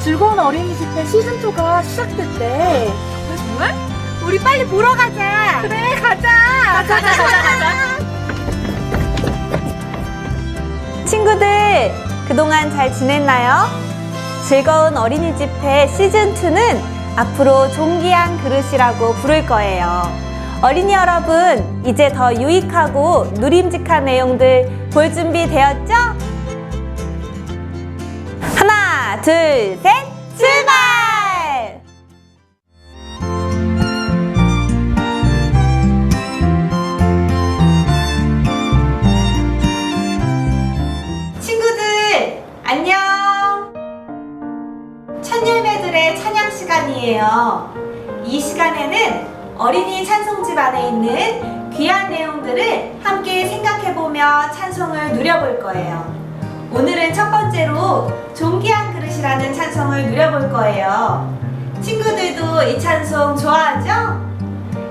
즐거운 어린이집회 시즌2가 시작됐대. 정말? 우리 빨리 보러 가자. 그래, 가자. 가자. 친구들, 그동안 잘 지냈나요? 즐거운 어린이집회 시즌2는 앞으로 존귀한 그릇이라고 부를 거예요. 어린이 여러분, 이제 더 유익하고 누림직한 내용들 볼 준비 되었죠? 하나, 둘, 셋, 출발! 친구들, 안녕! 천열매들의 찬양 시간이에요. 이 시간에는 어린이 찬송집 안에 있는 귀한 내용들을 함께 생각해보며 찬송을 누려볼 거예요. 오늘은 첫 번째로 존귀한 그릇이라는 찬송을 누려볼 거예요. 친구들도 이 찬송 좋아하죠?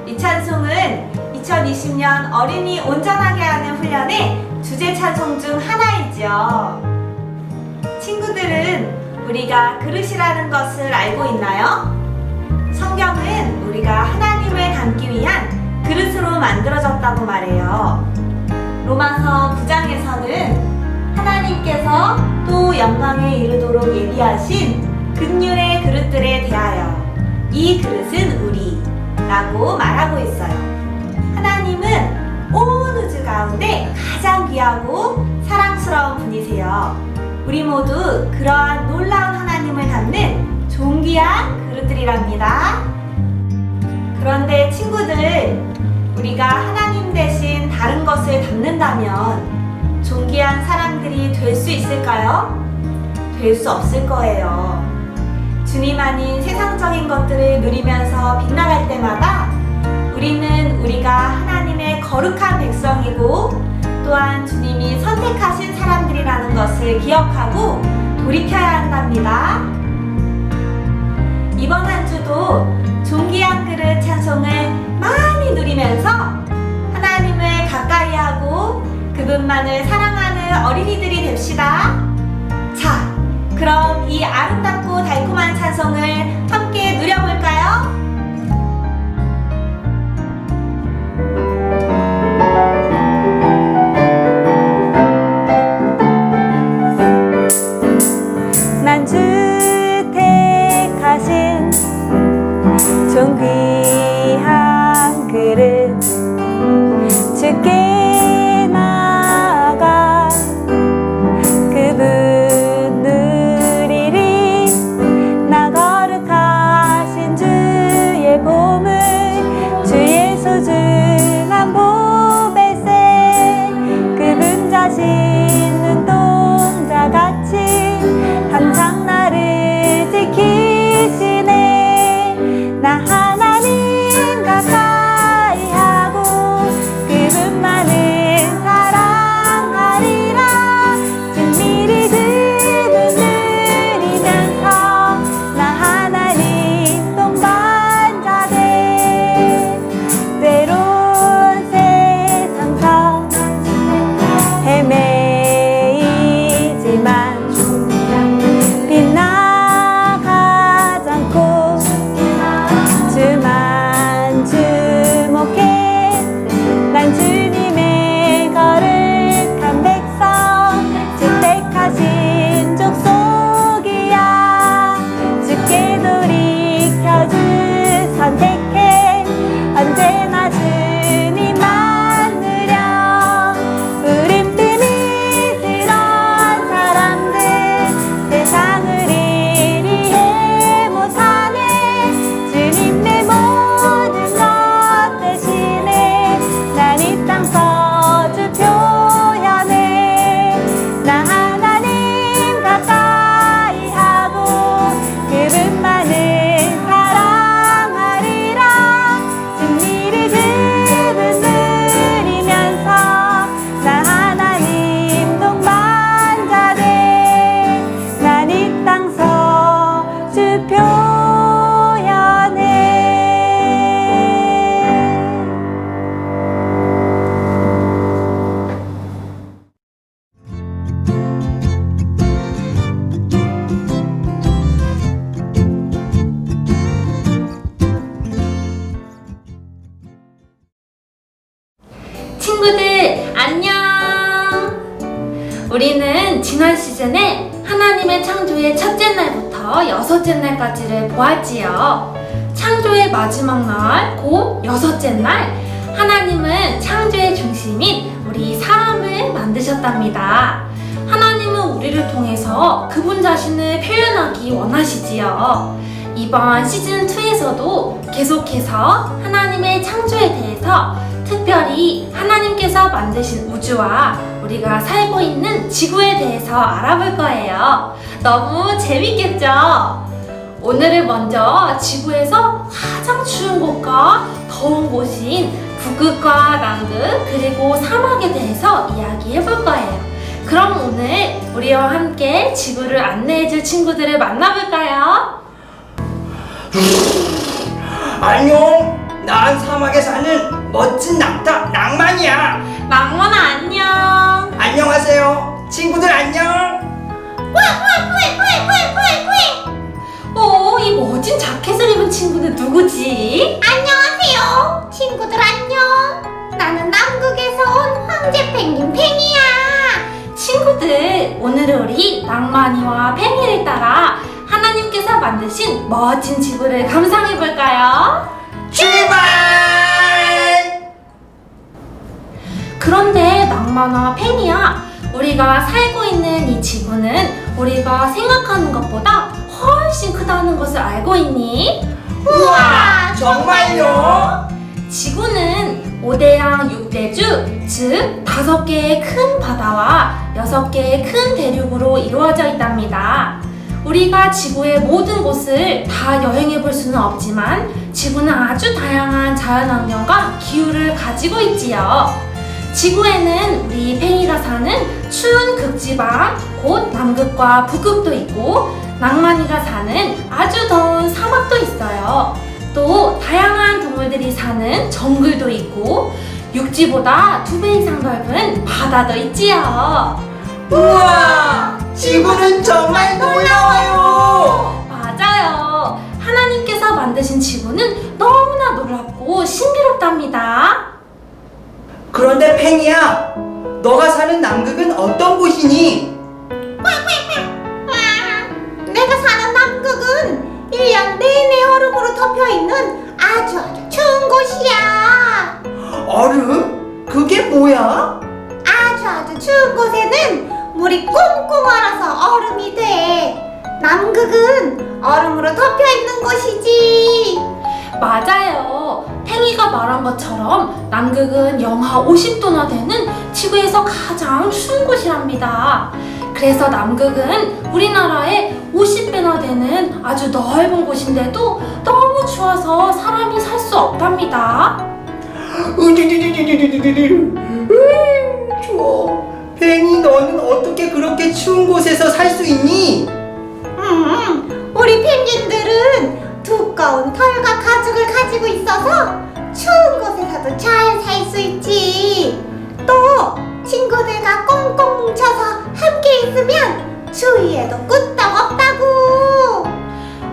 이 찬송은 2020년 어린이 온전하게 하는 훈련의 주제 찬송 중 하나이죠. 친구들은 우리가 그릇이라는 것을 알고 있나요? 성경은 우리가 하나님을 담기 위한 그릇으로 만들어졌다고 말해요. 로마서 9장에서는 하나님께서 또 영광에 이르도록 예비하신 긍휼의 그릇들에 대하여 이 그릇은 우리라고 말하고 있어요. 하나님은 온 우주 가운데 가장 귀하고 사랑스러운 분이세요. 우리 모두 그러한 놀라운 하나님을 담는 존귀한 그릇들이랍니다. 그런데 친구들, 우리가 하나님 대신 다른 것을 담는다면 존귀한 사람들이 될 수 있을까요? 될 수 없을 거예요. 주님 아닌 세상적인 것들을 누리면서 빗나갈 때마다 우리는 우리가 하나님의 거룩한 백성이고 또한 주님이 선택하신 사람들이라는 것을 기억하고 돌이켜야 한답니다. 이번 한 주도 존귀한 그릇 찬송을 많이 누리면서 하나님을 가까이 하고 그분만을 사랑하는 어린이들이 됩시다. 자, 그럼 이 아름답고 달콤한 찬송을 함께 누려볼까요? 난 주택하신 존귀한 그릇 주께 나아가 그분 누리리. 나 거룩하신 주의 보물 주의 소중한 보배세 그분 자신 눈동자같이 항상 나를 지키시네. 나 하나님 가까이 하고 그분만을 사랑하리라. 진미리 그분 누리면서 나 하나님 동반자 돼. 때론 세상서 헤매이지만 빗나가지 않고 주만 주목해. 난 주님의 거룩한 백성 주택하신 족속이야. 주께 돌이켜 주 선택해. 언제나 주님만 누려. 우린 비밀스러운 사람들 세상을 이해 못하네. 주님 내 모든 것 대신에 난 이 땅 서주 표현해. 나 하나님 가까이 하고 그분만을 사랑하리라. 진리를 그분 누리면서 나 하나님 동반자 돼. 난 이 땅 서주 표현해. 우리는 지난 시즌에 하나님의 창조의 첫째 날부터 여섯째 날까지를 보았지요. 창조의 마지막 날, 곧 여섯째 날, 하나님은 창조의 중심인 우리 사람을 만드셨답니다. 하나님은 우리를 통해서 그분 자신을 표현하기 원하시지요. 이번 시즌2에서도 계속해서 하나님의 창조에 대해서, 특별히 하나님께서 만드신 우주와 우리가 살고 있는 지구에 대해서 알아볼 거예요. 너무 재밌겠죠? 오늘은 먼저 지구에서 가장 추운 곳과 더운 곳인 북극과 남극, 그리고 사막에 대해서 이야기해 볼 거예요. 그럼 오늘 우리와 함께 지구를 안내해줄 친구들을 만나볼까요? 안녕. 난 사막에 사는 멋진 낙타 낭만이야. 낭만아 안녕. 안녕하세요. 친구들 안녕. 이 멋진 자켓을 입은 친구는 누구지? 안녕하세요. 친구들 안녕. 나는 남극에서 온 황제 펭귄 팽이야. 친구들, 오늘은 우리 낭만이와 팽이를 따라 하나님께서 만드신 멋진 지구를 감상해 볼까요? 출발! 그런데 낭만아 팽이야, 우리가 살고 있는 이 지구는 우리가 생각하는 것보다 훨씬 크다는 것을 알고 있니? 우와, 정말요? 지구는 5대양 6대주, 즉 5개의 큰 바다와 6개의 큰 대륙으로 이루어져 있답니다. 우리가 지구의 모든 곳을 다 여행해 볼 수는 없지만 지구는 아주 다양한 자연환경과 기후를 가지고 있지요. 지구에는 우리 팽이가 사는 추운 극지방, 곧 남극과 북극도 있고, 낭만이가 사는 아주 더운 사막도 있어요. 또 다양한 동물들이 사는 정글도 있고, 육지보다 2배 이상 넓은 바다도 있지요. 우와, 지구는 정말 놀라워요. 맞아요. 하나님께서 만드신 지구는 너무나 놀랍고 신비롭답니다. 그런데 팽이야, 너가 사는 남극은 어떤 곳이니? 내가 사는 남극은 1년 내내 얼음으로 덮여있는 아주 추운 곳이야. 얼음? 그게 뭐야? 아주 추운 곳에는 물이 꽁꽁 얼어서 얼음이 돼. 남극은 얼음으로 덮여있는 곳이지. 맞아요. 팽이가 말한 것처럼 남극은 영하 50도나 되는 지구에서 가장 추운 곳이랍니다. 그래서 남극은 우리나라의 50배나 되는 아주 넓은 곳인데도 너무 추워서 사람이 살 수 없답니다. 추워. 팽이, 너는 어떻게 그렇게 추운 곳에서 살 수 있니? 우리 펭귄들은 두꺼운 털과 가죽을 가지고 있어서 추운 곳에서도 잘 살 수 있지. 또 친구들과 꽁꽁 뭉쳐서 함께 있으면 추위에도 끄떡없다고.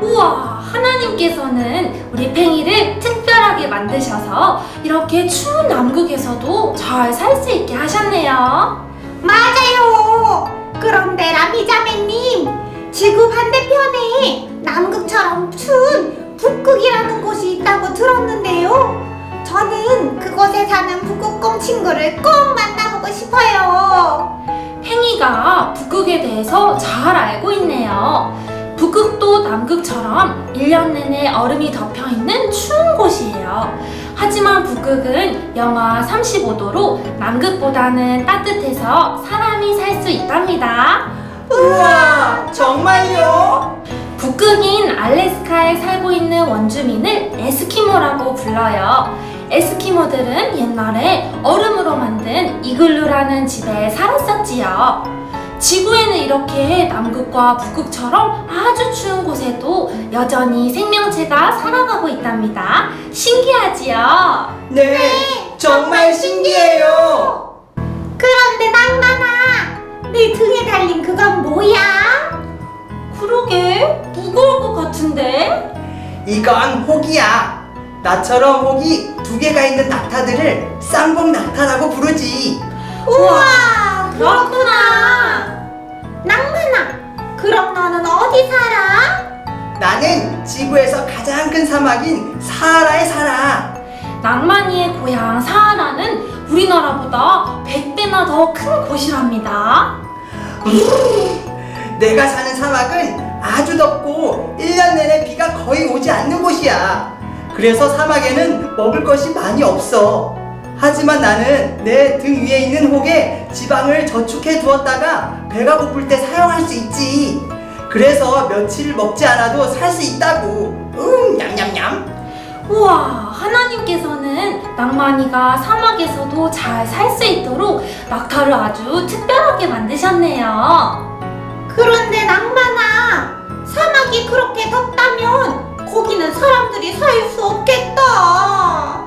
우와, 하나님께서는 우리 팽이를 특별하게 만드셔서 이렇게 추운 남극에서도 잘 살 수 있게 하셨네요. 맞아요. 그런데 라미자매님, 지구 반대편에 남극처럼 추운 북극이라는 곳이 있다고 들었는데요. 저는 그곳에 사는 북극곰 친구를 꼭 만나보고 싶어요. 팽이가 북극에 대해서 잘 알고 있네요. 북극도 남극처럼 1년 내내 얼음이 덮여있는 추운 곳이에요. 하지만 북극은 영하 35도로 남극보다는 따뜻해서 사람이 살 수 있답니다. 우와, 정말요? 북극인 알래스카에 살고 있는 원주민을 에스키모라고 불러요. 에스키모들은 옛날에 얼음으로 만든 이글루라는 집에 살았었지요. 지구에는 이렇게 남극과 북극처럼 아주 추운 곳에도 여전히 생명체가 살아가고 있답니다. 신기하지요? 네, 정말 신기해요. 그런데 낭만아, 네 등에 달린 그건 뭐야? 그러게, 무거울 것 같은데? 이건 혹이야. 나처럼 혹이 2개가 있는 낙타들을 쌍봉 낙타라고 부르지. 우와, 그렇구나. 그럼 너는 어디 살아? 나는 지구에서 가장 큰 사막인 사하라에 살아. 낭만이의 고향 사하라는 우리나라보다 100배나 더 큰 곳이랍니다. 내가 사는 사막은 아주 덥고 1년 내내 비가 거의 오지 않는 곳이야. 그래서 사막에는 먹을 것이 많이 없어. 하지만 나는 내 등 위에 있는 혹에 지방을 저축해 두었다가 배가 고플 때 사용할 수 있지. 그래서 며칠 먹지 않아도 살 수 있다고. 냠냠냠. 우와, 하나님께서는 낭만이가 사막에서도 잘 살 수 있도록 낙타를 아주 특별하게 만드셨네요. 그런데 낭만아, 사막이 그렇게 덥다면 거기는 사람들이 살 수 없겠다.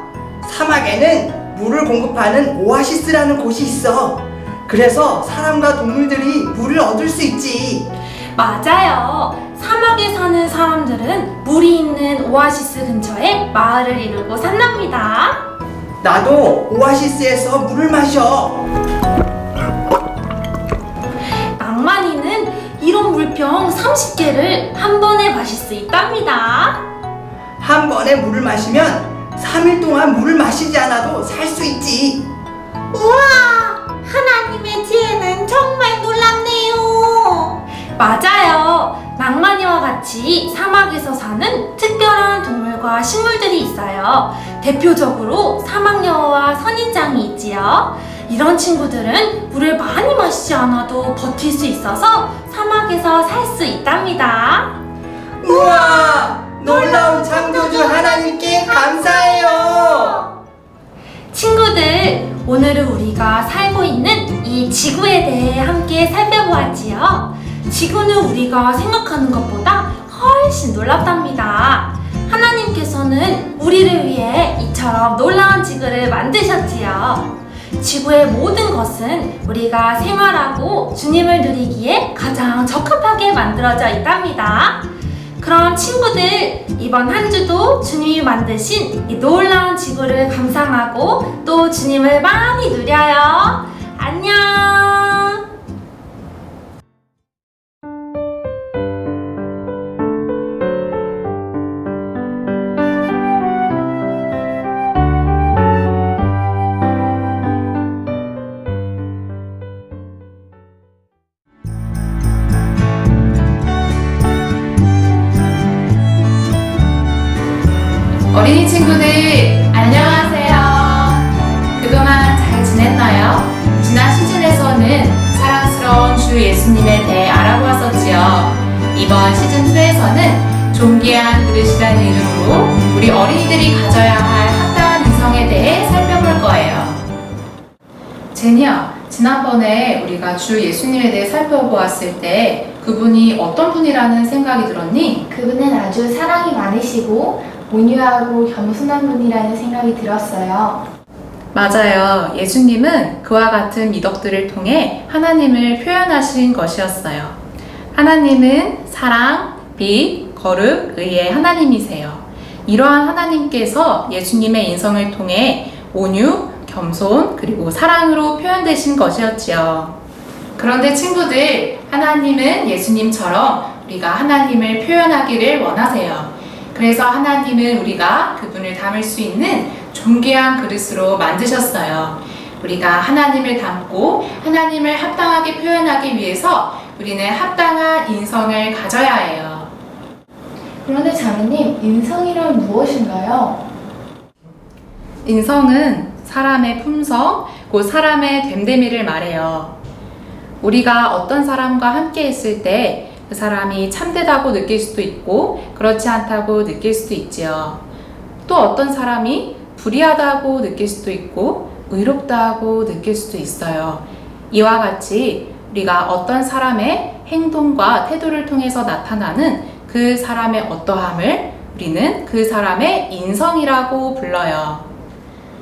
사막에는 물을 공급하는 오아시스라는 곳이 있어. 그래서 사람과 동물들이 물을 얻을 수 있지. 맞아요. 사막에 사는 사람들은 물이 있는 오아시스 근처에 마을을 이루고 산답니다. 나도 오아시스에서 물을 마셔. 낭만이는 이런 물병 30개를 한 번에 마실 수 있답니다. 한 번에 물을 마시면 3일 동안 물을 마시지 않아도 살 수 있지. 우와, 하나님의 지혜는 정말 놀랍네요. 맞아요. 낭만이와 같이 사막에서 사는 특별한 동물과 식물들이 있어요. 대표적으로 사막여우와 선인장이 있지요. 이런 친구들은 물을 많이 마시지 않아도 버틸 수 있어서 사막에서 살 수 있답니다. 우와! 놀라운 창조주 하나님께 감사해요. 친구들, 오늘은 우리가 살고 있는 이 지구에 대해 함께 살펴보았지요. 지구는 우리가 생각하는 것보다 훨씬 놀랍답니다. 하나님께서는 우리를 위해 이처럼 놀라운 지구를 만드셨지요. 지구의 모든 것은 우리가 생활하고 주님을 누리기에 가장 적합하게 만들어져 있답니다. 그럼 친구들, 이번 한 주도 주님이 만드신 이 놀라운 지구를 감상하고 또 주님을 많이 누려요. 안녕! 어린이 친구들 안녕하세요. 그동안 잘 지냈나요? 지난 시즌에서는 사랑스러운 주 예수님에 대해 알아보았었지요. 이번 시즌2에서는 존귀한 그릇이라는 이름으로 우리 어린이들이 가져야 할 합당한 인성에 대해 살펴볼 거예요. 제니야, 지난번에 우리가 주 예수님에 대해 살펴보았을 때 그분이 어떤 분이라는 생각이 들었니? 그분은 아주 사랑이 많으시고 온유하고 겸손한 분이라는 생각이 들었어요. 맞아요. 예수님은 그와 같은 미덕들을 통해 하나님을 표현하신 것이었어요. 하나님은 사랑, 빛, 거룩, 의의 하나님이세요. 이러한 하나님께서 예수님의 인성을 통해 온유, 겸손, 그리고 사랑으로 표현되신 것이었지요. 그런데 친구들, 하나님은 예수님처럼 우리가 하나님을 표현하기를 원하세요. 그래서 하나님은 우리가 그분을 담을 수 있는 존귀한 그릇으로 만드셨어요. 우리가 하나님을 담고 하나님을 합당하게 표현하기 위해서 우리는 합당한 인성을 가져야 해요. 그런데 자매님, 인성이란 무엇인가요? 인성은 사람의 품성, 곧 사람의 됨됨이를 말해요. 우리가 어떤 사람과 함께 있을 때 그 사람이 참되다고 느낄 수도 있고 그렇지 않다고 느낄 수도 있지요. 또 어떤 사람이 불의하다고 느낄 수도 있고 의롭다고 느낄 수도 있어요. 이와 같이 우리가 어떤 사람의 행동과 태도를 통해서 나타나는 그 사람의 어떠함을 우리는 그 사람의 인성이라고 불러요.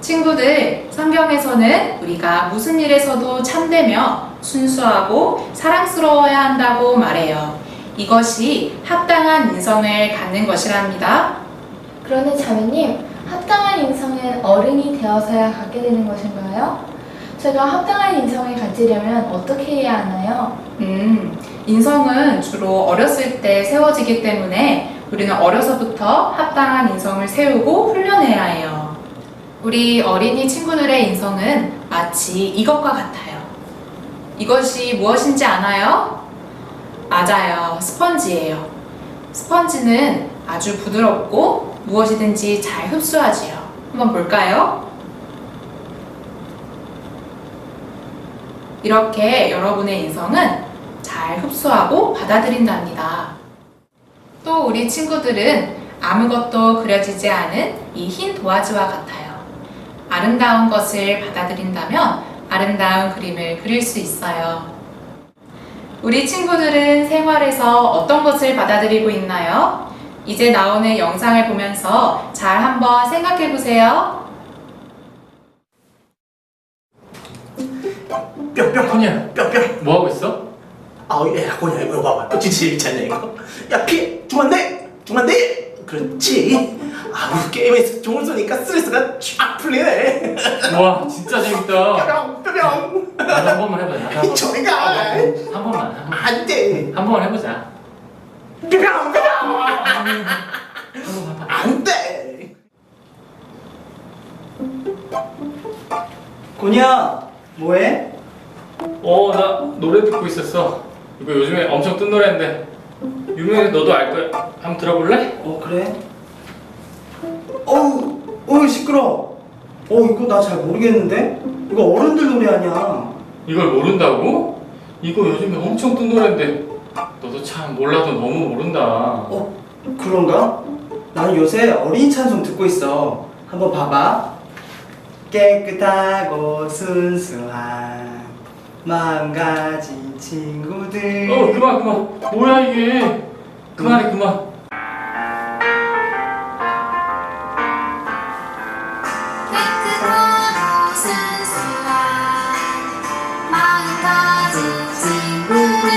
친구들, 성경에서는 우리가 무슨 일에서도 참되며 순수하고 사랑스러워야 한다고 말해요. 이것이 합당한 인성을 갖는 것이랍니다. 그런데 자매님, 합당한 인성은 어른이 되어서야 갖게 되는 것인가요? 제가 합당한 인성을 가지려면 어떻게 해야 하나요? 인성은 주로 어렸을 때 세워지기 때문에 우리는 어려서부터 합당한 인성을 세우고 훈련해야 해요. 우리 어린이 친구들의 인성은 마치 이것과 같아요. 이것이 무엇인지 아나요? 맞아요. 스펀지예요. 스펀지는 아주 부드럽고 무엇이든지 잘 흡수하지요. 한번 볼까요? 이렇게 여러분의 인성은 잘 흡수하고 받아들인답니다. 또 우리 친구들은 아무것도 그려지지 않은 이 흰 도화지와 같아요. 아름다운 것을 받아들인다면 아름다운 그림을 그릴 수 있어요. 우리 친구들은 생활에서 어떤 것을 받아들이고 있나요? 이제 나오는 영상을 보면서 잘 한번 생각해 보세요. 뿅뿅 토니야, 뿅뿅. 뭐 하고 있어? 아우 야 고냐 이거 봐봐. 진짜 재밌잖아 이거. 야 피해 주면 돼. 주면 돼. 그렇지. 아우 게임에서 종을 쏘니까 스트레스가 쫙 풀리네. 와, 진짜 재밌다. 뿅뿅 뿅뿅. 나도 한 번만 해보자. 나도 한 번만. 저리가. 한 번만. 안돼. 한 번만 해보자. 뿅뿅 뿅뿅. 안돼. 고니야, 뭐해? 나 노래 듣고 있었어. 이거 요즘에 엄청 뜬 노래인데 유명해. 너도 알 거야. 한번 들어볼래? 그래? 어우, 시끄러. 이거 나 잘 모르겠는데? 이거 어른들 노래 아니야. 이걸 모른다고? 이거 요즘에 엄청 뜬 노래인데 너도 참 몰라도 너무 모른다. 그런가? 나는 요새 어린이 찬송 듣고 있어. 한번 봐봐. 깨끗하고 순수한 마음 가진 친구들. 그만. 뭐야 이게? 그만해, 그만. 깨끗하고 순수한 마음 가진 친구들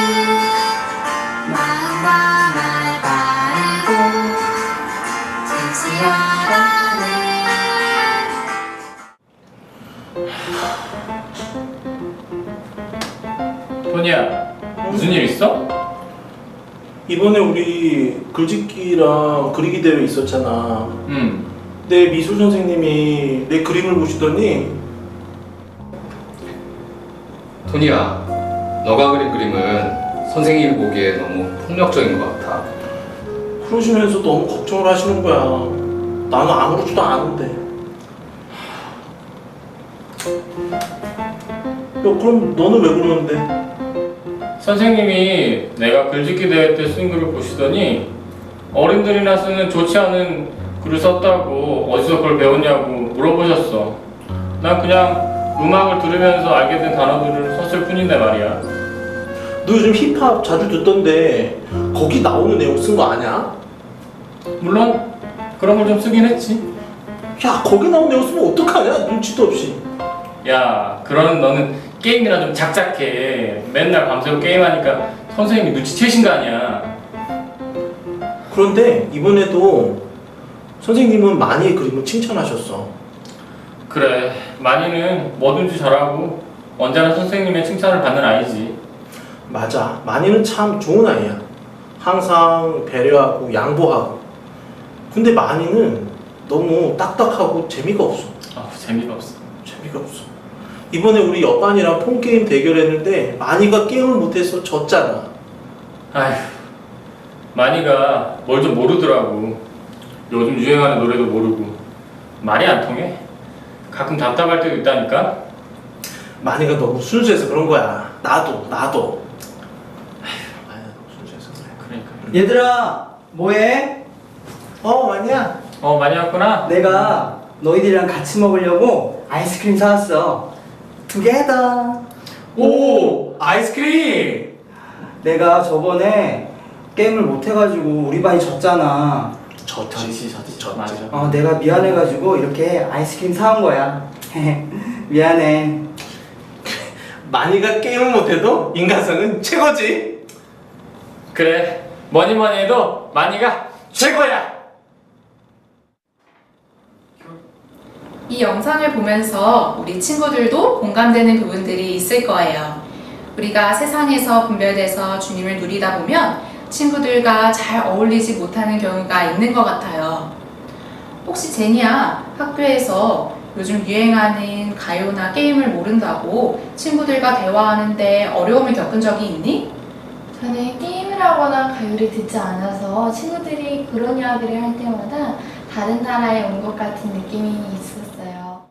마음과 말 바르고 진실하라네. 토니야, 무슨 일 있어? 이번에 우리 글짓기랑 그리기 대회 있었잖아. 응. 내 미술 선생님이 내 그림을 보시더니 토니야, 너가 그린 그림은 선생님이 보기에 너무 폭력적인 것 같아. 그러시면서 너무 걱정을 하시는 거야. 나는 아무렇지도 않은데. 야, 그럼 너는 왜 그러는데? 선생님이 내가 글짓기 대회 때 쓴 글을 보시더니 어른들이나 쓰는 좋지 않은 글을 썼다고 어디서 그걸 배웠냐고 물어보셨어. 난 그냥 음악을 들으면서 알게 된 단어들을 썼을 뿐인데 말이야. 너 요즘 힙합 자주 듣던데 거기 나오는 내용 쓴 거 아냐? 물론 그런 걸 좀 쓰긴 했지. 야, 거기 나오는 내용 쓰면 어떡하냐? 눈치도 없이. 야, 그런 너는 게임이나 좀 작작해. 맨날 밤새고 게임하니까 선생님이 눈치채신 거 아니야. 그런데 이번에도 선생님은 많이 그림을 칭찬하셨어. 그래, 만이는 뭐든지 잘하고 언제나 선생님의 칭찬을 받는 아이지. 맞아, 만이는 참 좋은 아이야. 항상 배려하고 양보하고. 근데 만이는 너무 딱딱하고 재미가 없어. 재미가 없어. 재미가 없어. 이번에 우리 옆반이랑 폰게임 대결했는데 만이가 게임을 못해서 졌잖아. 아휴, 만이가 뭘 좀 모르더라고. 요즘 유행하는 노래도 모르고 말이 안 통해. 가끔 답답할 때도 있다니까. 만이가 너무 순수해서 그런 거야. 나도. 아휴, 만이가 너무 순수해서 그래. 그러니까. 얘들아, 뭐해? 만이야. 많이 왔구나. 내가 너희들이랑 같이 먹으려고 아이스크림 사왔어. 투게더. 오, 아이스크림. 내가 저번에 게임을 못 해가지고 우리 반이 졌잖아. 졌지. 맞아. 내가 미안해가지고 이렇게 아이스크림 사온 거야. 미안해. 만이가 게임을 못해도 인간성은 최고지. 그래, 뭐니 해도 만이가 최고야. 이 영상을 보면서 우리 친구들도 공감되는 부분들이 있을 거예요. 우리가 세상에서 분별돼서 주님을 누리다 보면 친구들과 잘 어울리지 못하는 경우가 있는 것 같아요. 혹시 제니야, 학교에서 요즘 유행하는 가요나 게임을 모른다고 친구들과 대화하는데 어려움을 겪은 적이 있니? 저는 게임을 하거나 가요를 듣지 않아서 친구들이 그런 이야기를 할 때마다 다른 나라에 온 것 같은 느낌이 있었어요.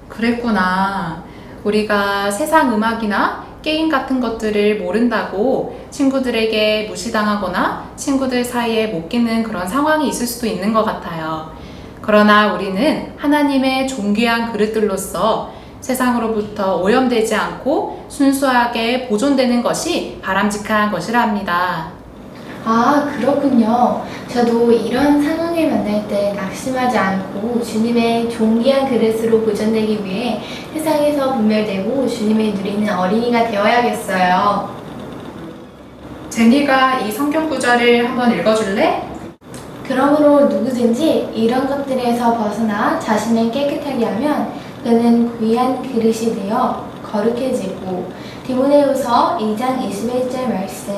그랬구나. 우리가 세상 음악이나 게임 같은 것들을 모른다고 친구들에게 무시당하거나 친구들 사이에 못 끼는 그런 상황이 있을 수도 있는 것 같아요. 그러나 우리는 하나님의 존귀한 그릇들로서 세상으로부터 오염되지 않고 순수하게 보존되는 것이 바람직한 것이랍니다. 아, 그렇군요. 저도 이런 상황을 만날 때 낙심하지 않고 주님의 존귀한 그릇으로 보존되기 위해 세상에서 분별되고 주님을 누리는 어린이가 되어야겠어요. 제니가 이 성경 구절을 한번 읽어줄래? 그러므로 누구든지 이런 것들에서 벗어나 자신을 깨끗하게 하면 그는 귀한 그릇이 되어 거룩해지고. 디모데후서 2장 21절 말씀.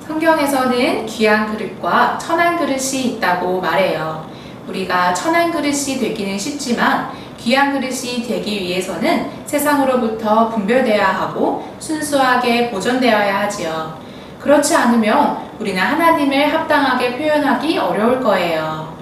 성경에서는 귀한 그릇과 천한 그릇이 있다고 말해요. 우리가 천한 그릇이 되기는 쉽지만 귀한 그릇이 되기 위해서는 세상으로부터 분별되어야 하고 순수하게 보존되어야 하지요. 그렇지 않으면 우리는 하나님을 합당하게 표현하기 어려울 거예요.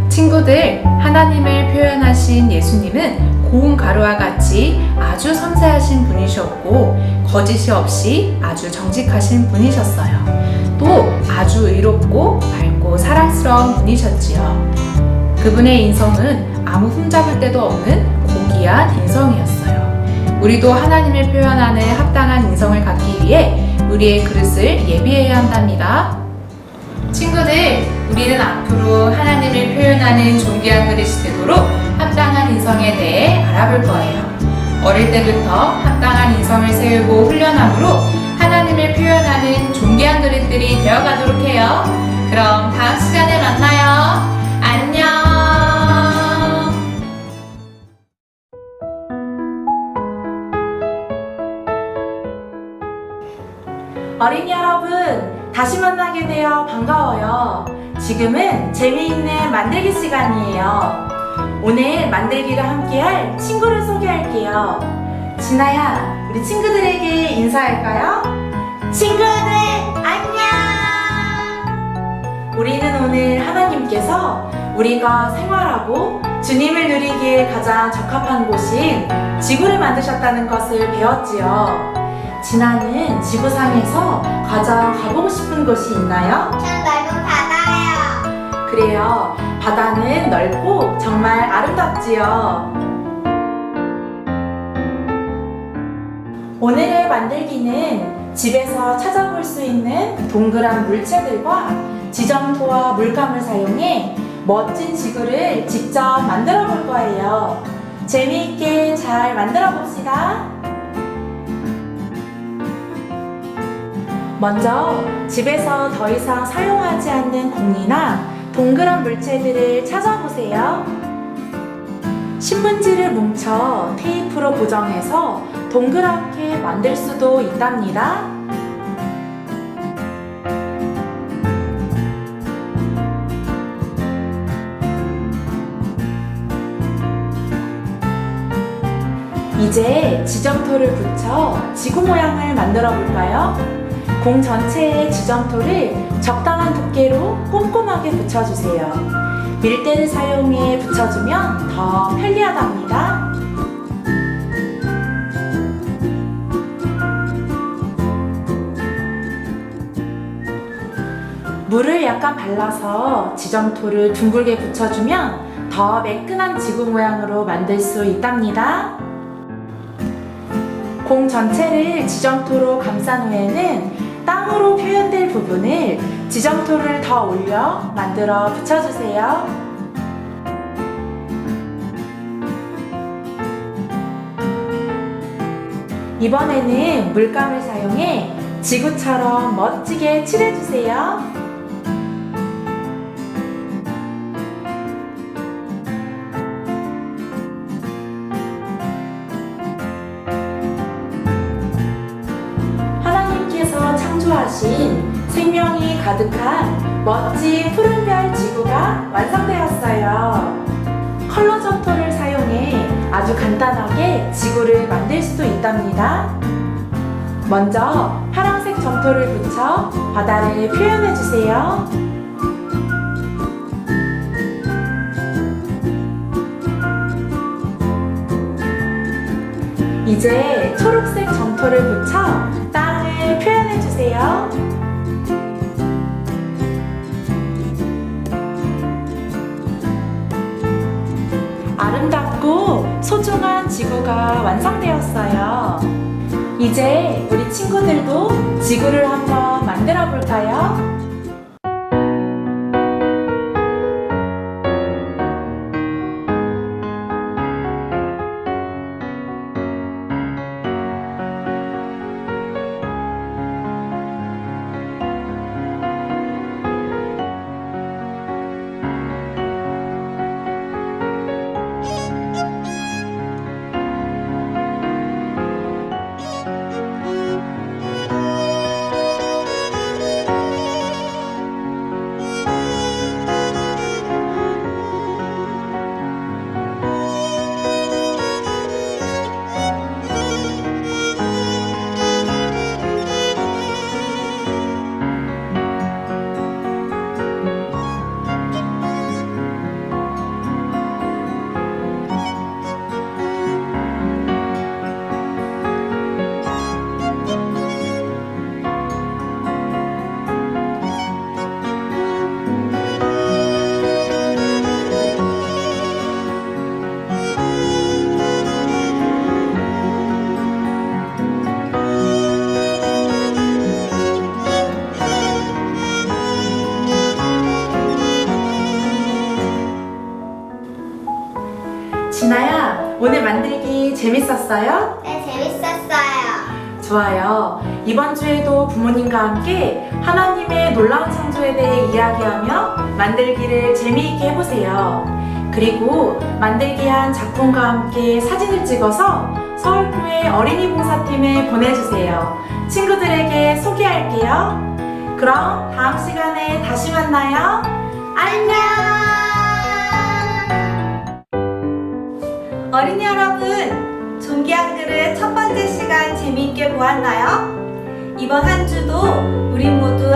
친구들, 하나님을 표현하신 예수님은 고운 가루와 같이 아주 섬세하신 분이셨고 거짓이 없이 아주 정직하신 분이셨어요. 또 아주 의롭고 밝고 사랑스러운 분이셨지요. 그분의 인성은 아무 흠잡을 데도 없는 고귀한 인성이었어요. 우리도 하나님을 표현하는 합당한 인성을 갖기 위해 우리의 그릇을 예비해야 한답니다. 친구들, 우리는 앞으로 하나님을 표현하는 존귀한 그릇이 되도록 합당한 인성에 대해 알아볼 거예요. 어릴 때부터 합당한 인성을 세우고 훈련함으로 하나님을 표현하는 존귀한 그릇들이 되어가도록 해요. 그럼 다음 시간에 만나요. 안녕. 어린이 여러분, 다시 만나게 되어 반가워요. 지금은 재미있는 만들기 시간이에요. 오늘 만들기를 함께할 친구를 소개할게요. 진아야, 우리 친구들에게 인사할까요? 친구들, 안녕! 우리는 오늘 하나님께서 우리가 생활하고 주님을 누리기에 가장 적합한 곳인 지구를 만드셨다는 것을 배웠지요. 진아는 지구상에서 가장 가보고 싶은 곳이 있나요? 전 넓은 바다예요. 그래요. 바다는 넓고 정말 아름답지요. 오늘의 만들기는 집에서 찾아볼 수 있는 동그란 물체들과 지점토와 물감을 사용해 멋진 지구를 직접 만들어 볼 거예요. 재미있게 잘 만들어 봅시다. 먼저 집에서 더 이상 사용하지 않는 공이나 동그란 물체들을 찾아보세요. 신문지를 뭉쳐 테이프로 고정해서 동그랗게 만들 수도 있답니다. 이제 지점토를 붙여 지구 모양을 만들어 볼까요? 공 전체에 지점토를 적당한 두께로 꼼꼼하게 붙여주세요. 밀대를 사용해 붙여주면 더 편리하답니다. 물을 약간 발라서 지점토를 둥글게 붙여주면 더 매끈한 지구 모양으로 만들 수 있답니다. 공 전체를 지점토로 감싼 후에는 땅으로 표현될 부분을 지점토를 더 올려 만들어 붙여주세요. 이번에는 물감을 사용해 지구처럼 멋지게 칠해주세요. 풍성하신 생명이 가득한 멋진 푸른별 지구가 완성되었어요. 컬러 점토를 사용해 아주 간단하게 지구를 만들 수도 있답니다. 먼저 파란색 점토를 붙여 바다를 표현해 주세요. 이제 초록색 점토를 붙여 땅을 표현해 주세요. 아름답고 소중한 지구가 완성되었어요. 이제 우리 친구들도 지구를 한번 만들어 볼까요? 진아야, 오늘 만들기 재밌었어요? 네, 재밌었어요. 좋아요. 이번 주에도 부모님과 함께 하나님의 놀라운 창조에 대해 이야기하며 만들기를 재미있게 해보세요. 그리고 만들기 한 작품과 함께 사진을 찍어서 서울교회 어린이 봉사팀에 보내주세요. 친구들에게 소개할게요. 그럼 다음 시간에 다시 만나요. 안녕! 어린이 여러분, 종기 한글의 첫 번째 시간 재미있게 보았나요? 이번 한 주도 우리 모두